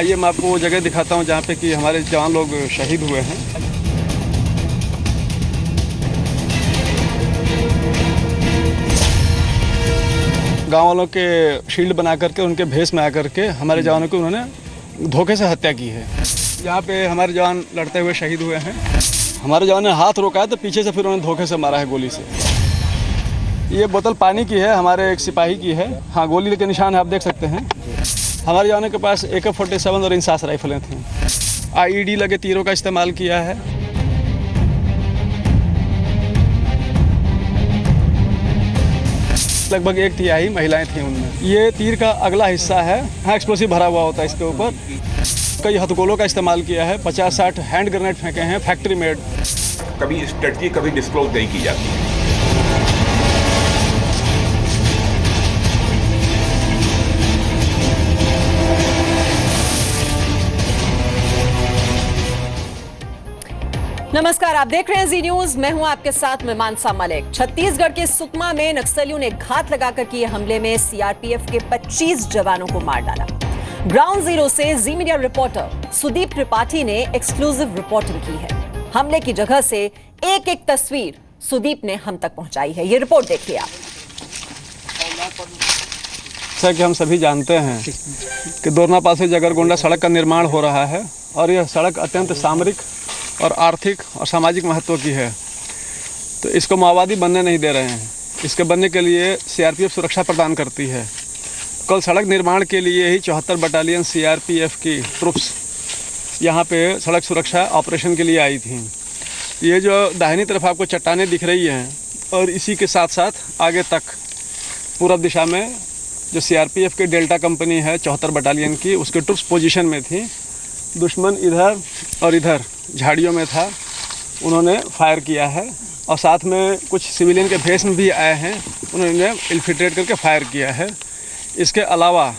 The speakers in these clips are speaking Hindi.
आइए मैं आपको वो जगह दिखाता हूँ जहाँ पे कि हमारे जवान लोग शहीद हुए हैं। गांव वालों के शील्ड बना करके उनके भेष में आकर के हमारे जवानों की उन्होंने धोखे से हत्या की है। यहाँ पे हमारे जवान लड़ते हुए शहीद हुए हैं। हमारे जवान ने हाथ रोका है तो पीछे से फिर उन्होंने धोखे से मारा है गोली से। ये बोतल पानी की है, हमारे एक सिपाही की है। हाँ, गोली के निशान है, आप देख सकते हैं। हमारे जवानों के पास AK-47 और इंसास राइफलें थीं। IED लगे तीरों का इस्तेमाल किया है। लगभग 1/3 महिलाएं थीं उनमें। ये तीर का अगला हिस्सा है। हाँ, एक्सप्लोसिव भरा हुआ होता है इसके ऊपर। कई हथगोलों का इस्तेमाल किया है। 50-60 हैंड ग्रेनेड फेंके हैं, फैक्ट्री मेड। कभी स्ट्रेटजी कभी डिस्क्लोज नहीं की जाती है। नमस्कार, आप देख रहे हैं जी न्यूज। मैं हूं आपके साथ में मानसा मलिक। छत्तीसगढ़ के सुकमा में नक्सलियों ने घात लगाकर किए हमले में CRPF के 25 जवानों को मार डाला। ग्राउंड जीरो से जी मीडिया रिपोर्टर सुदीप त्रिपाठी ने एक्सक्लूसिव रिपोर्टिंग की है। हमले की जगह से एक एक तस्वीर सुदीप ने हम तक पहुंचाई है। ये रिपोर्ट देखिए आप। जैसा कि हम सभी जानते हैं कि दोरनापाल जगरगोंडा सड़क का निर्माण हो रहा है और यह सड़क अत्यंत सामरिक और आर्थिक और सामाजिक महत्व की है। तो इसको माओवादी बनने नहीं दे रहे हैं। इसके बनने के लिए CRPF सुरक्षा प्रदान करती है। कल सड़क निर्माण के लिए ही 74 बटालियन CRPF की ट्रुप्स यहाँ पे सड़क सुरक्षा ऑपरेशन के लिए आई थी। ये जो दाहिनी तरफ आपको चट्टानें दिख रही हैं और इसी के साथ साथ आगे तक पूरब दिशा में जो CRPF की डेल्टा कंपनी है 74 बटालियन की, उसके ट्रुप्स पोजीशन में थी। दुश्मन इधर और इधर झाड़ियों में था, उन्होंने फायर किया है और साथ में कुछ सिविलियन के भेष में भी आए हैं, उन्होंने इन्फिल्ट्रेट करके फायर किया है। इसके अलावा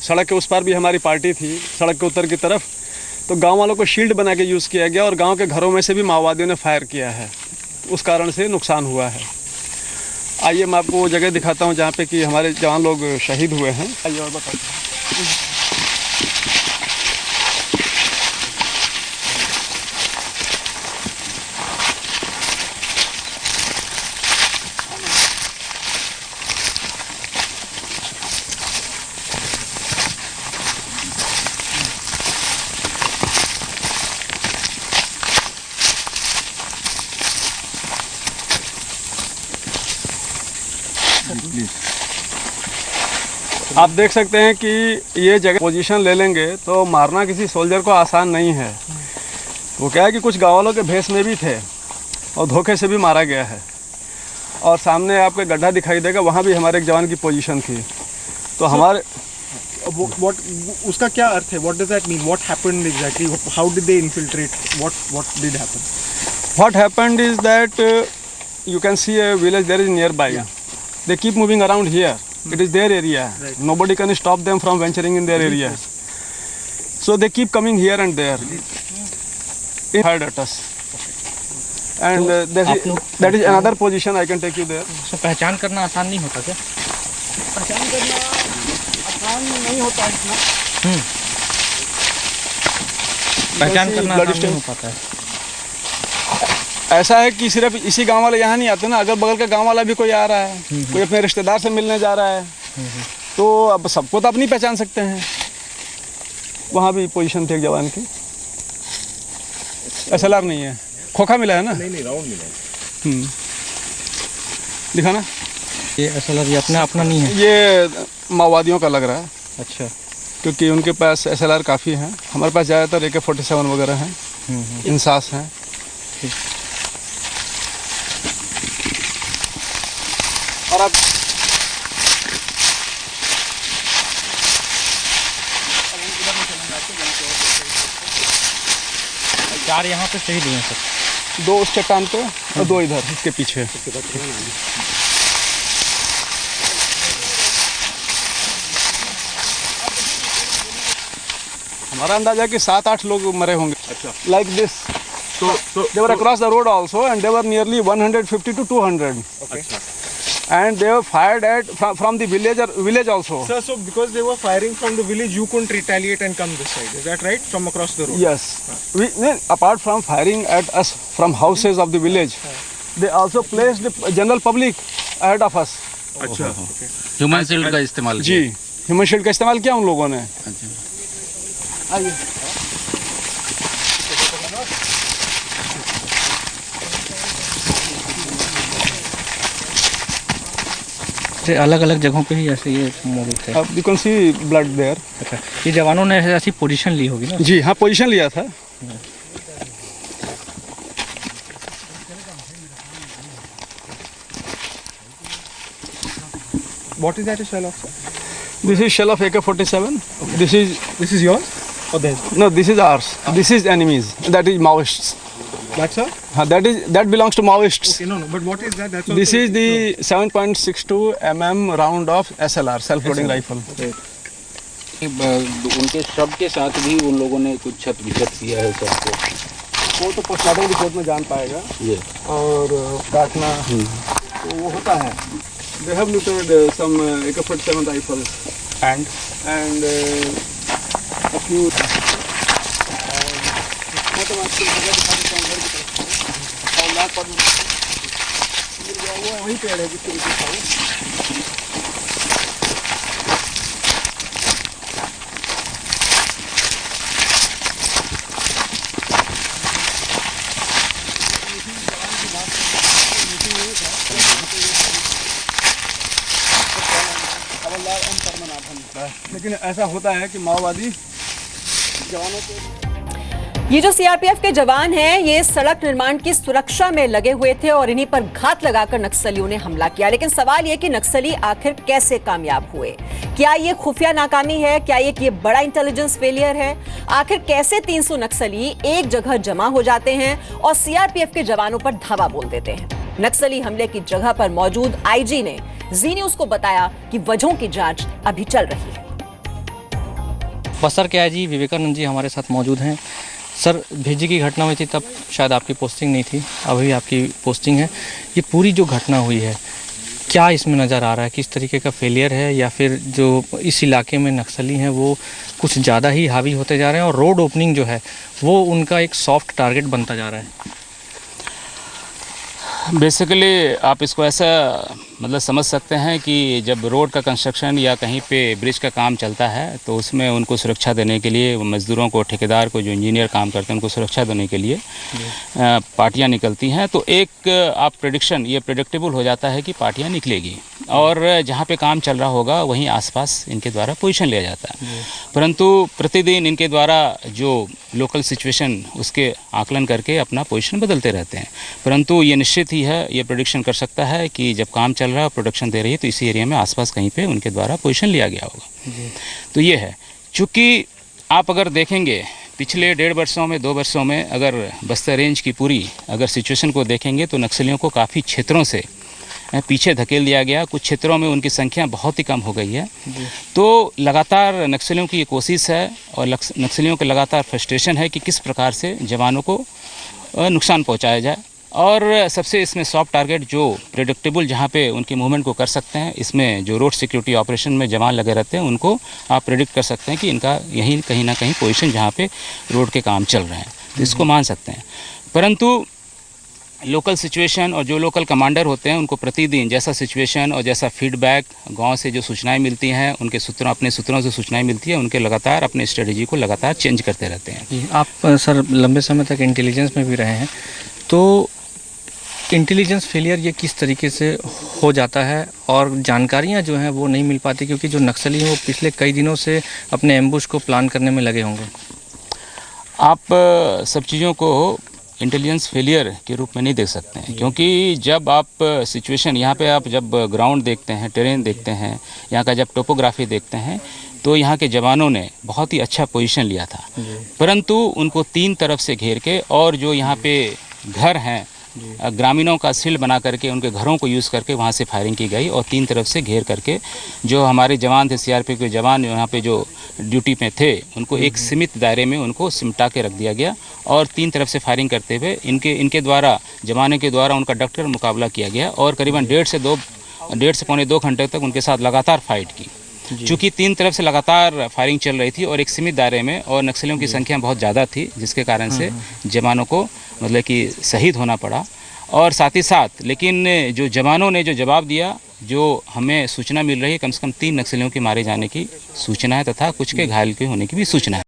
सड़क के उस पार भी हमारी पार्टी थी, सड़क के उत्तर की तरफ, तो गांव वालों को शील्ड बना के यूज़ किया गया और गांव के घरों में से भी माओवादियों ने फायर किया है। उस कारण से नुकसान हुआ है। आइए मैं आपको वो जगह दिखाता हूँ जहाँ पे कि हमारे जवान लोग शहीद हुए हैं। आइए और बताते हैं। आप देख सकते हैं कि ये जगह पोजीशन ले लेंगे तो मारना किसी सोल्जर को आसान नहीं है। वो क्या है कि कुछ गाँव वालों के भेष में भी थे और धोखे से भी मारा गया है। और सामने आपको गड्ढा दिखाई देगा, वहाँ भी हमारे एक जवान की पोजीशन थी। तो हमारे उसका क्या अर्थ है? What does that mean? What happened exactly? How did they infiltrate? What did happen? What happened is that you can C a village there is nearby. They keep moving around here. It is their area. Right. Nobody can stop them from venturing in their area. So they keep coming here and there. It fired at us. And that is another position. I can take you there. तो पहचान करना आसान नहीं होता क्या? पहचान करना आसान नहीं होता है इतना। पहचान करना आसान नहीं हो पाता है। ऐसा है कि सिर्फ इसी गांव वाले यहाँ नहीं आते ना, अगल बगल का गांव वाला भी कोई आ रहा है, कोई अपने रिश्तेदार से मिलने जा रहा है। तो अब सबको तो आप नहीं पहचान सकते हैं। वहाँ भी पोजीशन थी एक जवान की। SLR नहीं है, खोखा मिला है ना? नहीं, राउंड मिला है। दिखाना। ये SLR ये अपना नहीं है, ये माओवादियों का लग रहा है। अच्छा, क्योंकि उनके पास SLR काफ़ी हैं। हमारे पास ज़्यादातर AK-47 वगैरह हैं, इंसास हैं। और अब चार यहाँ पे शहीद हुए हैं सर। 2 उस चट्टान पे और 2 इधर इसके पीछे। हमारा अंदाजा है कि 7-8 लोग मरे होंगे। अच्छा। Like this. So they were across the road also and they were nearly 150 to 200. अच्छा। and they were fired at from the village also. Sir, so because they were firing from the village, you couldn't retaliate and come this side. Is that right? From across the road? Yes. Apart from firing at us from houses of the village, they also placed the general public ahead of us. अच्छा. ह्यूमन शील्ड का इस्तेमाल जी, ह्यूमन शील्ड का इस्तेमाल किया उन लोगों ने. आइए. अलग अलग जगहों पे ही ऐसे ये मौजूद थे. अब you can see blood there. अच्छा, ये जवानों ने ऐसी पोजीशन ली होगी ना? जी हाँ, पोजीशन लिया था. What is that a shell of, sir? This is shell of AK-47. Okay. This is yours or theirs? No, this is ours. This is enemies. That is Maoists. That's sir? That belongs to Maoists. Okay, no. But what is that? That's This is the 7.62 mm round of SLR, self-loading rifle. Okay. उनके शव के साथ भी उन लोगों ने कुछ क्षत विक्षत किया है सबको. वो तो पोस्टमार्टम रिपोर्ट में जान पाएगा. ये और काटना तो वो होता है. They have looted some AK-47 rifles and a few. वही पेड़ है जिसके नीचे था. लेकिन ऐसा होता है कि माओवादी जवानों को. ये जो सीआरपीएफ के जवान हैं, ये सड़क निर्माण की सुरक्षा में लगे हुए थे और इन्हीं पर घात लगाकर नक्सलियों ने हमला किया. लेकिन सवाल ये कि नक्सली आखिर कैसे कामयाब हुए? क्या ये खुफिया नाकामी है? क्या ये बड़ा इंटेलिजेंस फेलियर है? आखिर कैसे 300 नक्सली एक जगह जमा हो जाते हैं और सीआरपीएफ के जवानों पर धावा बोल देते हैं? नक्सली हमले की जगह पर मौजूद आईजी ने जी न्यूज को बताया कि वजहों की जांच अभी चल रही है. बस्तर के आईजी विवेकानंद जी हमारे साथ मौजूद हैं. सर, भेजी की घटना हुई थी तब शायद आपकी पोस्टिंग नहीं थी, अभी आपकी पोस्टिंग है. ये पूरी जो घटना हुई है, क्या इसमें नज़र आ रहा है? किस तरीके का फेलियर है या फिर जो इस इलाके में नक्सली हैं वो कुछ ज़्यादा ही हावी होते जा रहे हैं और रोड ओपनिंग जो है वो उनका एक सॉफ्ट टारगेट बनता जा रहा है? बेसिकली आप इसको ऐसा मतलब समझ सकते हैं कि जब रोड का कंस्ट्रक्शन या कहीं पे ब्रिज का काम चलता है तो उसमें उनको सुरक्षा देने के लिए मज़दूरों को, ठेकेदार को, जो इंजीनियर काम करते हैं उनको सुरक्षा देने के लिए पार्टियां निकलती हैं. तो एक आप प्रेडिक्शन, ये प्रेडिक्टेबल हो जाता है कि पार्टियां निकलेगी और जहाँ पे काम चल रहा होगा वहीं आसपास इनके द्वारा पोजीशन लिया जाता है. परंतु प्रतिदिन इनके द्वारा जो लोकल सिचुएशन उसके आकलन करके अपना पोजीशन बदलते रहते हैं. परंतु ये निश्चित ही है, ये प्रेडिक्शन कर सकता है कि जब काम चल रहा है, प्रोडक्शन दे रही है, तो इसी एरिया में आसपास कहीं पे उनके द्वारा पोजीशन लिया गया होगा. तो ये है. चूँकि आप अगर देखेंगे पिछले 1.5 वर्षों में, 2 वर्षों में अगर बस्तर रेंज की पूरी अगर सिचुएशन को देखेंगे तो नक्सलियों को काफ़ी क्षेत्रों से पीछे धकेल दिया गया. कुछ क्षेत्रों में उनकी संख्या बहुत ही कम हो गई है. तो लगातार नक्सलियों की ये कोशिश है और नक्सलियों के लगातार फ्रस्ट्रेशन है कि किस प्रकार से जवानों को नुकसान पहुंचाया जाए. और सबसे इसमें सॉफ्ट टारगेट जो प्रेडिक्टेबल जहाँ पे उनकी मूवमेंट को कर सकते हैं, इसमें जो रोड सिक्योरिटी ऑपरेशन में जवान लगे रहते हैं उनको आप प्रेडिक्ट कर सकते हैं कि इनका यहीं कहीं ना कहीं पोजीशन जहाँ पे रोड के काम चल रहे हैं, तो इसको मान सकते हैं. परंतु लोकल सिचुएशन और जो लोकल कमांडर होते हैं उनको प्रतिदिन जैसा सिचुएशन और जैसा फीडबैक गांव से जो सूचनाएं मिलती हैं, उनके सूत्रों, अपने सूत्रों से सूचनाएं मिलती है, उनके लगातार अपने स्ट्रेटजी को लगातार चेंज करते रहते हैं. आप सर लंबे समय तक इंटेलिजेंस में भी रहे हैं, तो इंटेलिजेंस फेलियर ये किस तरीके से हो जाता है और जानकारियां जो हैं वो नहीं मिल पाती, क्योंकि जो नक्सली हैं वो पिछले कई दिनों से अपने एम्बुश को प्लान करने में लगे होंगे? आप सब चीज़ों को इंटेलिजेंस फेलियर के रूप में नहीं देख सकते हैं, क्योंकि जब आप सिचुएशन यहाँ पे आप जब ग्राउंड देखते हैं, टेरेन देखते हैं, यहाँ का जब टोपोग्राफी देखते हैं, तो यहाँ के जवानों ने बहुत ही अच्छा पोजीशन लिया था. परंतु उनको 3 तरफ से घेर के और जो यहाँ पे घर हैं ग्रामीणों का शील्ड बना करके उनके घरों को यूज़ करके वहाँ से फायरिंग की गई और 3 तरफ से घेर करके जो हमारे जवान थे, सीआरपीएफ के जवान यहाँ पे जो ड्यूटी में थे, उनको एक सीमित दायरे में उनको सिमटा के रख दिया गया और 3 तरफ से फायरिंग करते हुए इनके द्वारा, जवानों के द्वारा उनका डटकर मुकाबला किया गया और करीबन 1.5 से 2 1.5 से पौने 2 घंटे तक उनके साथ लगातार फाइट की। चूँकि 3 तरफ से लगातार फायरिंग चल रही थी और एक सीमित दायरे में, और नक्सलियों की संख्या बहुत ज़्यादा थी, जिसके कारण से जवानों को मतलब कि शहीद होना पड़ा। और साथ ही साथ लेकिन जो जवानों ने जो जवाब दिया, जो हमें सूचना मिल रही है, कम से कम 3 नक्सलियों के मारे जाने की सूचना है तथा कुछ के घायल के होने की भी सूचना है।